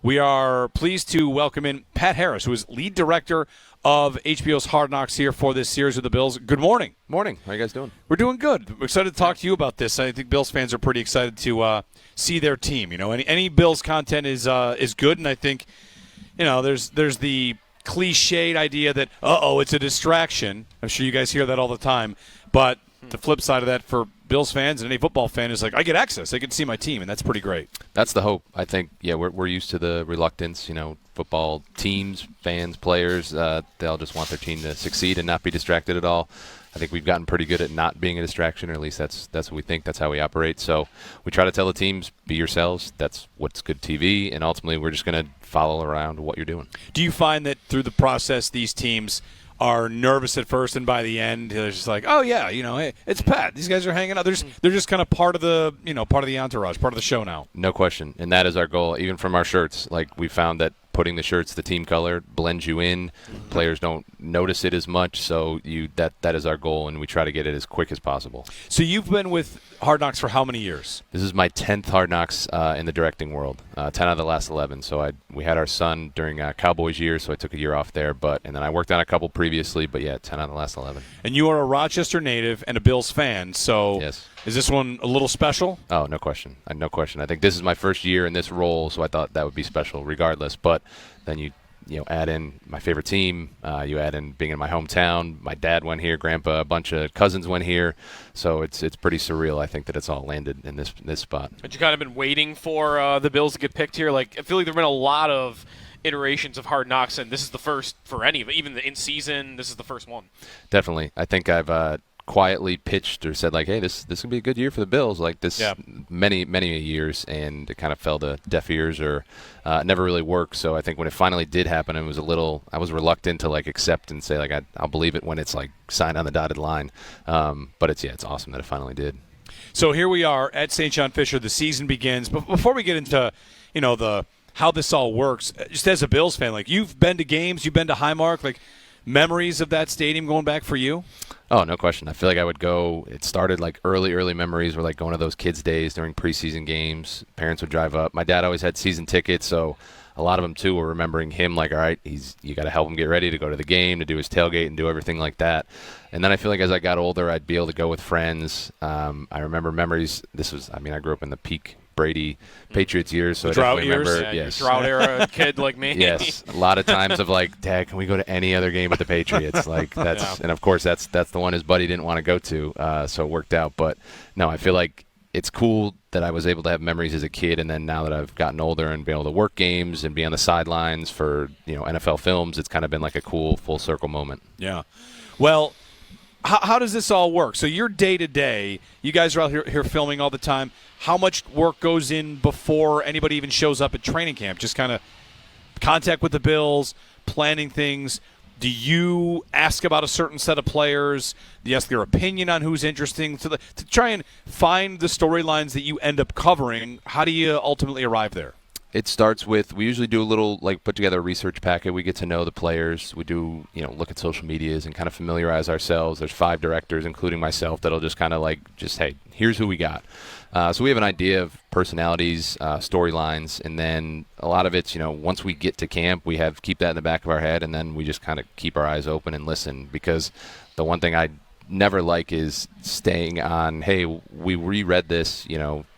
We are pleased to welcome in Pat Harris, who is lead director of HBO's Hard Knocks here for this series with the Bills. Good morning. Morning. How are you guys doing? We're doing good. We're excited to talk to you about this. I think Bills fans are pretty excited to see their team. You know, any Bills content is good, and I think, you know, there's the cliched idea that, it's a distraction. I'm sure you guys hear that all the time. But the flip side of that for Bills fans and any football fan is like, I get access. I can see my team, and that's pretty great. That's the hope. I think, we're used to the reluctance. You know, football teams, fans, players, they all just want their team to succeed and not be distracted at all. I think we've gotten pretty good at not being a distraction, or at least that's what we think. That's how we operate. So we try to tell the teams, be yourselves. That's what's good TV, and ultimately we're just going to follow around what you're doing. Do you find that through the process these teams are nervous at first, and by the end they're just like, hey, it's Pat. These guys are hanging out. They're just kind of part of the entourage, part of the show now. No question, and that is our goal. Even from our shirts, like we found that putting the shirts the team color blends you in. Players don't notice it as much, so that is our goal, and we try to get it as quick as possible. So you've been with Hard Knocks for how many years? This is my 10th Hard Knocks in the directing world, 10 out of the last 11. So we had our son during Cowboys years, so I took a year off there. And then I worked on a couple previously, but 10 out of the last 11. And you are a Rochester native and a Bills fan, so yes. Is this one a little special? Oh, no question. No question. I think this is my first year in this role, so I thought that would be special regardless. But then you add in my favorite team, you add in being in my hometown. My dad went here, grandpa, a bunch of cousins went here. So it's pretty surreal, I think, that it's all landed in this spot. But you kind of been waiting for the Bills to get picked here. Like, I feel like there have been a lot of iterations of Hard Knocks, and this is the first for any of it. Even the in-season, this is the first one. Definitely. I think I've quietly pitched or said, like, hey, this could be a good year for the Bills, like this. Many years, and it kind of fell to deaf ears, or never really worked. So I think when it finally did happen, I was reluctant to like accept and say, like, I'll believe it when it's like signed on the dotted line. But it's awesome that it finally did. So here we are at St. John Fisher. The season begins. But before we get into the how this all works, just as a Bills fan, like, you've been to games, you've been to Highmark, like, memories of that stadium going back for you? Oh, no question. I feel like I would go. It started like early memories were like going to those kids' days during preseason games. Parents would drive up. My dad always had season tickets, so a lot of them too were remembering him like, all right, you got to help him get ready to go to the game, to do his tailgate and do everything like that. And then I feel like as I got older, I'd be able to go with friends. I remember memories. I grew up in the peak Brady Patriots years, so I definitely remember. Yes, drought era kid like me. Yes, a lot of times of like, Dad, can we go to any other game but the Patriots? Like and of course that's the one his buddy didn't want to go to, so it worked out. But no, I feel like it's cool that I was able to have memories as a kid, and then now that I've gotten older and been able to work games and be on the sidelines for NFL films, it's kind of been like a cool full circle moment. Yeah, well. How does this all work? So you're day-to-day. You guys are out here filming all the time. How much work goes in before anybody even shows up at training camp? Just kind of contact with the Bills, planning things. Do you ask about a certain set of players? Do you ask their opinion on who's interesting? To try and find the storylines that you end up covering, how do you ultimately arrive there? It starts with, we usually do a little, like, put together a research packet. We get to know the players. We do, look at social medias and kind of familiarize ourselves. There's 5 directors, including myself, that'll just kind of hey, here's who we got. So we have an idea of personalities, storylines, and then a lot of it's, once we get to camp, we keep that in the back of our head, and then we just kind of keep our eyes open and listen, because the one thing I never like is staying on, hey, we reread this,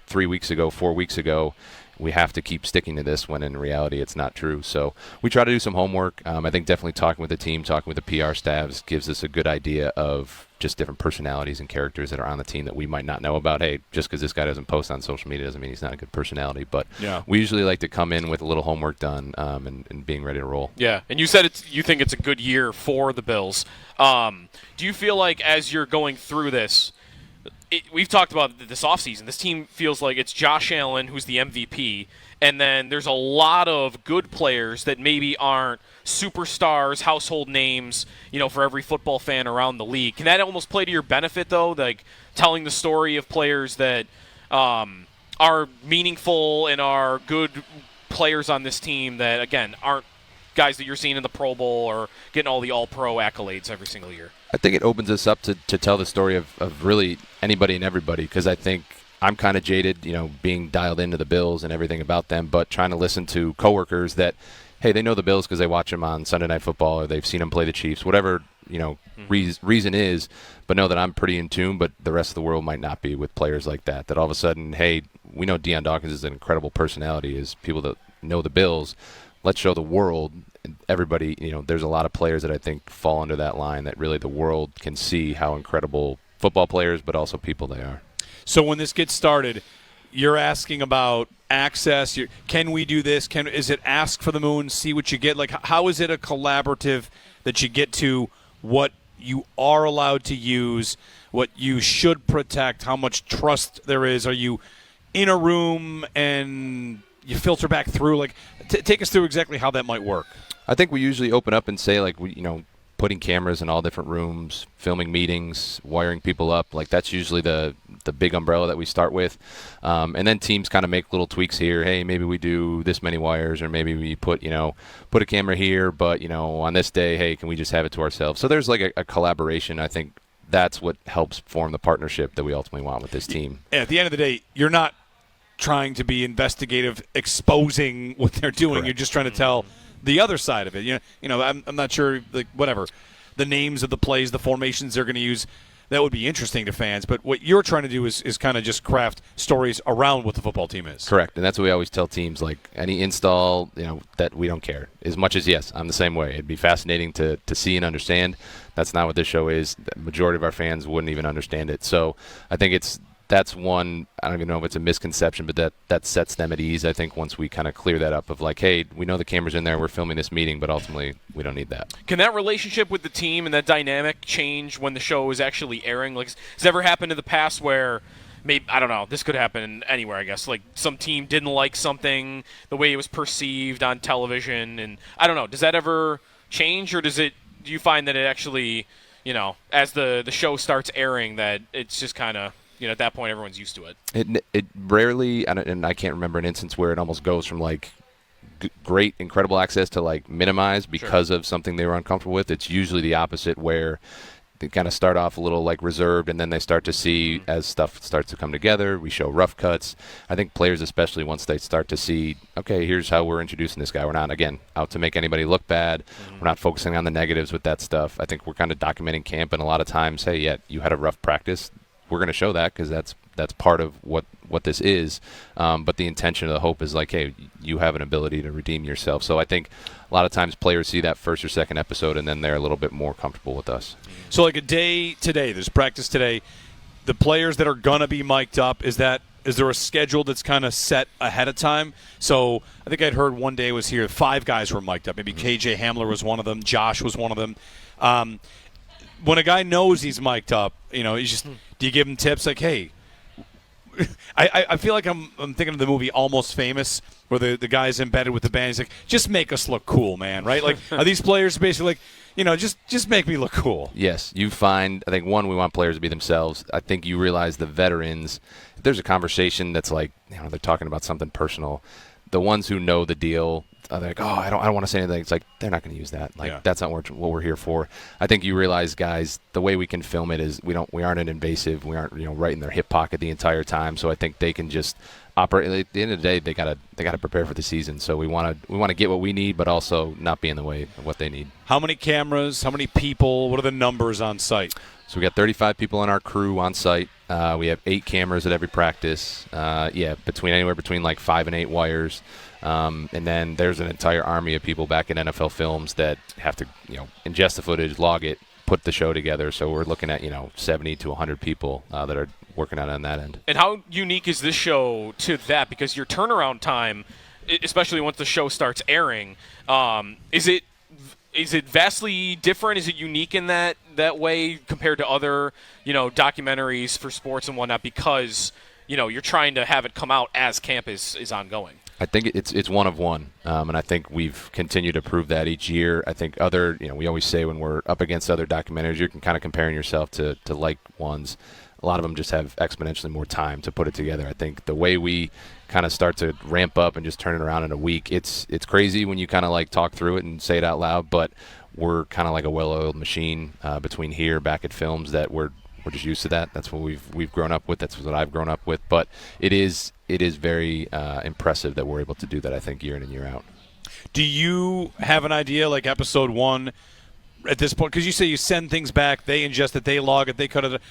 3 weeks ago, 4 weeks ago. We have to keep sticking to this when in reality it's not true. So we try to do some homework. I think definitely talking with the team, talking with the PR staffs gives us a good idea of just different personalities and characters that are on the team that we might not know about. Hey, just because this guy doesn't post on social media doesn't mean he's not a good personality. But we usually like to come in with a little homework done and being ready to roll. Yeah, and you said you think it's a good year for the Bills. Do you feel like as you're going through this, we've talked about this offseason. This team feels like it's Josh Allen, who's the MVP, and then there's a lot of good players that maybe aren't superstars, household names, for every football fan around the league. Can that almost play to your benefit, though, like telling the story of players that are meaningful and are good players on this team that, again, aren't guys that you're seeing in the Pro Bowl or getting all the All-Pro accolades every single year? I think it opens us up to tell the story of really anybody and everybody, because I think I'm kind of jaded, being dialed into the Bills and everything about them, but trying to listen to coworkers that, hey, they know the Bills because they watch them on Sunday Night Football or they've seen them play the Chiefs, whatever, reason is, but know that I'm pretty in tune, but the rest of the world might not be with players like that. That all of a sudden, hey, we know Deion Dawkins is an incredible personality, is people that know the Bills. Let's show the world, everybody, there's a lot of players that I think fall under that line that really the world can see how incredible football players, but also people they are. So when this gets started, you're asking about access. Can we do this? Is it ask for the moon, see what you get? Like, how is it a collaborative that you get to what you are allowed to use, what you should protect, how much trust there is? Are you in a room and you filter back through? Like, take us through exactly how that might work. I think we usually open up and say, like, putting cameras in all different rooms, filming meetings, wiring people up. Like, that's usually the big umbrella that we start with. And then teams kind of make little tweaks here. Hey, maybe we do this many wires, or maybe we put a camera here, but, on this day, hey, can we just have it to ourselves? So there's like a collaboration. I think that's what helps form the partnership that we ultimately want with this team. At the end of the day, you're not trying to be investigative, exposing what they're doing. Correct. You're just trying to tell the other side of it. I'm not sure, like, whatever the names of the plays, the formations they're going to use. That would be interesting to fans. But what you're trying to do is kind of just craft stories around what the football team is. Correct, and that's what we always tell teams. Like, any install, that we don't care. As much as, yes, I'm the same way. It'd be fascinating to see and understand. That's not what this show is. The majority of our fans wouldn't even understand it. So I think that's one, I don't even know if it's a misconception, but that sets them at ease, I think, once we kind of clear that up of like, hey, we know the camera's in there, we're filming this meeting, but ultimately we don't need that. Can that relationship with the team and that dynamic change when the show is actually airing? Like, has it ever happened in the past where maybe, I don't know, this could happen anywhere, I guess, like some team didn't like something, the way it was perceived on television, and I don't know, does that ever change, or do you find that it actually, as the show starts airing, that it's just kind of, at that point, everyone's used to it. It rarely, and I can't remember an instance where it almost goes from like great, incredible access to like minimized because of something they were uncomfortable with. It's usually the opposite, where they kind of start off a little like reserved, and then they start to see as stuff starts to come together. We show rough cuts. I think players, especially once they start to see, okay, here's how we're introducing this guy. We're not, again, out to make anybody look bad. We're not focusing on the negatives with that stuff. I think we're kind of documenting camp, and a lot of times, hey, yeah, you had a rough practice. We're going to show that because that's part of what this is. But the intention of the hope is like, hey, you have an ability to redeem yourself. So I think a lot of times players see that first or second episode, and then they're a little bit more comfortable with us. So like a day today, there's practice today. The players that are going to be mic'd up, is there a schedule that's kind of set ahead of time? So I think I'd heard one day was here 5 guys were mic'd up. Maybe KJ Hamler was one of them. Josh was one of them. When a guy knows he's mic'd up, he's just, do you give him tips like, hey, I feel like I'm thinking of the movie Almost Famous, where the guy's embedded with the band. He's like, just make us look cool, man, right? Like, are these players basically like, just make me look cool? Yes, you find, I think, one, we want players to be themselves. I think you realize the veterans, if there's a conversation that's like, they're talking about something personal, the ones who know the deal, they're like, oh, I don't want to say anything. It's like, they're not going to use that. Like, that's not what we're here for. I think you realize, guys, the way we can film it is we aren't an invasive. We aren't, right in their hip pocket the entire time. So I think they can just operate. At the end of the day, they gotta prepare for the season. So we want to get what we need, but also not be in the way of what they need. How many cameras? How many people? What are the numbers on site? So we got 35 people on our crew on site. We have 8 cameras at every practice. Anywhere between like 5 and 8 wires. And then there's an entire army of people back in NFL Films that have to, ingest the footage, log it, put the show together. So we're looking at, 70 to 100 people that are working on that end. And how unique is this show to that? Because your turnaround time, especially once the show starts airing, is it vastly different? Is it unique in that way compared to other, documentaries for sports and whatnot? Because, you're trying to have it come out as camp is ongoing. I think it's one of one, and I think we've continued to prove that each year. I think we always say when we're up against other documentaries, you're kind of comparing yourself to like ones. A lot of them just have exponentially more time to put it together. I think the way we kind of start to ramp up and just turn it around in a week, it's crazy when you kind of like talk through it and say it out loud, but we're kind of like a well-oiled machine between here, back at Films, that we're we're just used to that. That's what we've grown up with. That's what I've grown up with. But it is very impressive that we're able to do that, I think, year in and year out. Do you have an idea, like episode 1 at this point? Because you say you send things back, they ingest it, they log it, they cut it.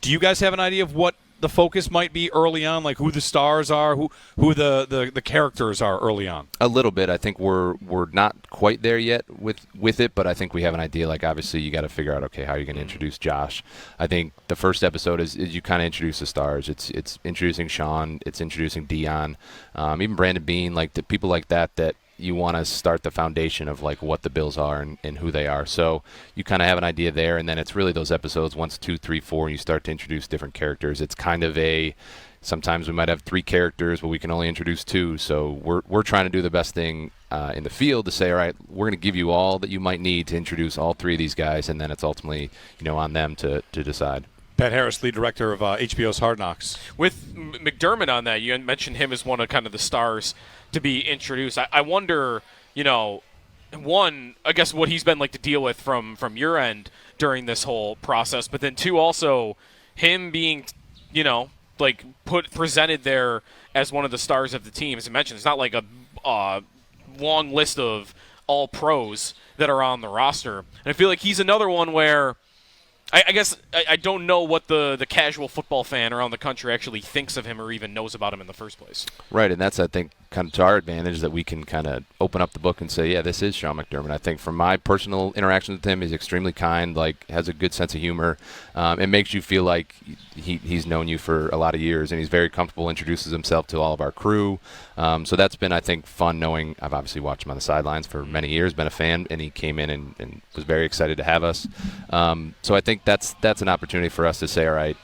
Do you guys have an idea of what the focus might be early on, like who the stars are, who the characters are early on? A little bit. I think we're not quite there yet with it, but I think we have an idea. Like, obviously, you got to figure out, okay, how are you going to introduce Josh? I think the first episode is you kind of introduce the stars. It's introducing Shawn. It's introducing Dion, even Brandon Bean, like the people like that you want to start the foundation of like what the Bills are and who they are. So you kind of have an idea there, and then it's really those episodes 1, 2, 3, 4, and you start to introduce different characters. It's kind of sometimes we might have 3 characters, but we can only introduce 2. So we're trying to do the best thing in the field to say, all right, we're going to give you all that you might need to introduce all 3 of these guys, and then it's ultimately on them to decide. Pat Harris, lead director of HBO's Hard Knocks. With McDermott on that, you mentioned him as one of kind of the stars to be introduced. I wonder, one, I guess what he's been like to deal with from your end during this whole process, but then 2, also him being, presented there as one of the stars of the team. As I mentioned, it's not like a long list of all pros that are on the roster. And I feel like he's another one where I guess I don't know what the casual football fan around the country actually thinks of him or even knows about him in the first place. Right, and that's, I think, kind of to our advantage that we can kind of open up the book and say, yeah, this is Shawn McDermott. I think from my personal interactions with him, he's extremely kind, has a good sense of humor. It makes you feel like he's known you for a lot of years, and he's very comfortable, introduces himself to all of our crew. So that's been, I think, fun knowing. I've obviously watched him on the sidelines for many years, been a fan, and he came in and was very excited to have us. So I think that's an opportunity for us to say, all right,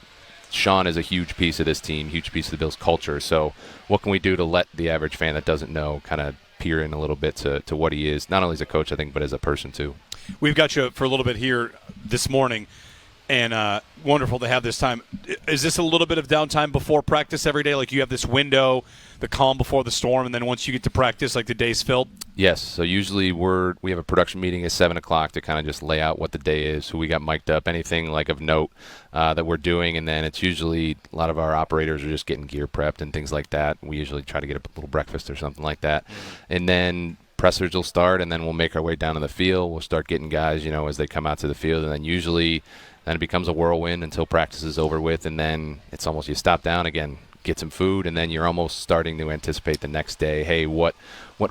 Shawn is a huge piece of this team, huge piece of the Bills culture. So what can we do to let the average fan that doesn't know kind of peer in a little bit to what he is, not only as a coach, I think, but as a person too? We've got you for a little bit here this morning, and wonderful to have this time. Is this a little bit of downtime before practice every day? Like you have this window, the calm before the storm, and then once you get to practice, like the day's filled? Yes. So usually we have a production meeting at 7 o'clock to kind of just lay out what the day is, who we got mic'd up, anything like of note that we're doing, and then it's usually a lot of our operators are just getting gear prepped and things like that. We usually try to get a little breakfast or something like that, and then pressers will start, and then we'll make our way down to the field. We'll start getting guys, as they come out to the field, and then usually then it becomes a whirlwind until practice is over with, and then it's almost you stop down again, get some food, and then you're almost starting to anticipate the next day. Hey, what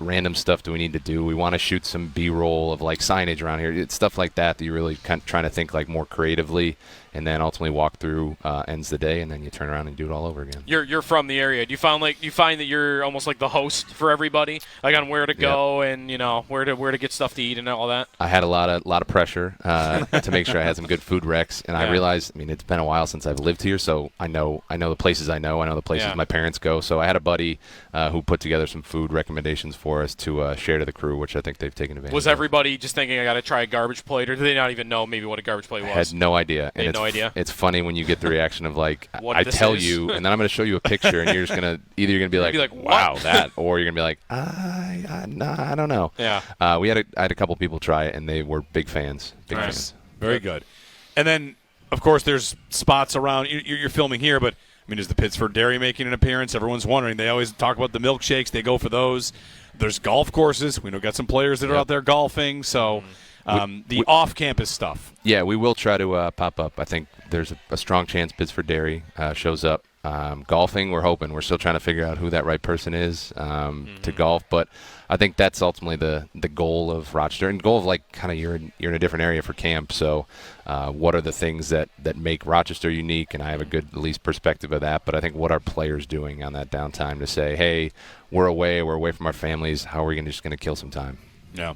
random stuff do we need to do? We want to shoot some B-roll of like signage around here. It's stuff like that you're really kind of trying to think like more creatively, and then ultimately walk through ends the day, and then you turn around and do it all over again. You're from the area. Do you find that you're almost like the host for everybody, like on where to go and where to get stuff to eat and all that? I had a lot of pressure to make sure I had some good food recs, and I realized, it's been a while since I've lived here, so I know the places I know the places my parents go. So I had a buddy who put together some food recommendations for us to share to the crew, which I think they've taken advantage of. Was everybody just thinking I got to try a garbage plate, or do they not even know maybe what a garbage plate was? I had no idea. They had no idea? It's funny when you get the reaction of like, I tell you, and then I'm going to show you a picture, and you're just going to be like wow, that, or you're going to be like, I don't know. Yeah. I had a couple people try it, and they were big fans. Fans. Very good. And then, of course, there's spots around. You're filming here, but is the Pittsford Dairy making an appearance? Everyone's wondering. They always talk about the milkshakes. They go for those. There's golf courses. We know got some players that are out there golfing. So the off-campus stuff. Yeah, we will try to pop up. I think there's a strong chance Pittsford Dairy shows up. Golfing, we're hoping. We're still trying to figure out who that right person is to golf. But I think that's ultimately the goal of Rochester, and goal of like kind of you're in a different area for camp. So what are the things that make Rochester unique? And I have a good at least perspective of that. But I think what are players doing on that downtime to say, hey, we're away from our families. How are we just going to kill some time? Yeah.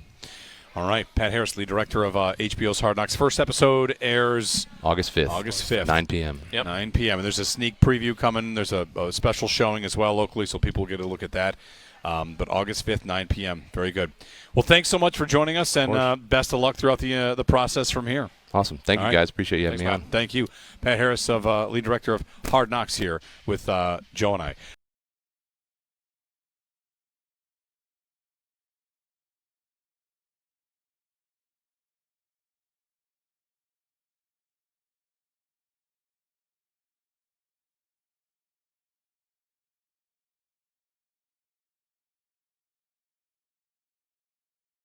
All right. Pat Harris, lead director of HBO's Hard Knocks. First episode airs August 5th. 9 p.m. Yep. 9 p.m. And there's a sneak preview coming. There's a special showing as well locally, so people get a look at that. But August 5th, 9 p.m. Very good. Well, thanks so much for joining us, and best of luck throughout the process from here. Awesome. Thank you, guys. Appreciate you having me on. Thank you. Pat Harris, lead director of Hard Knocks, here with Joe and I.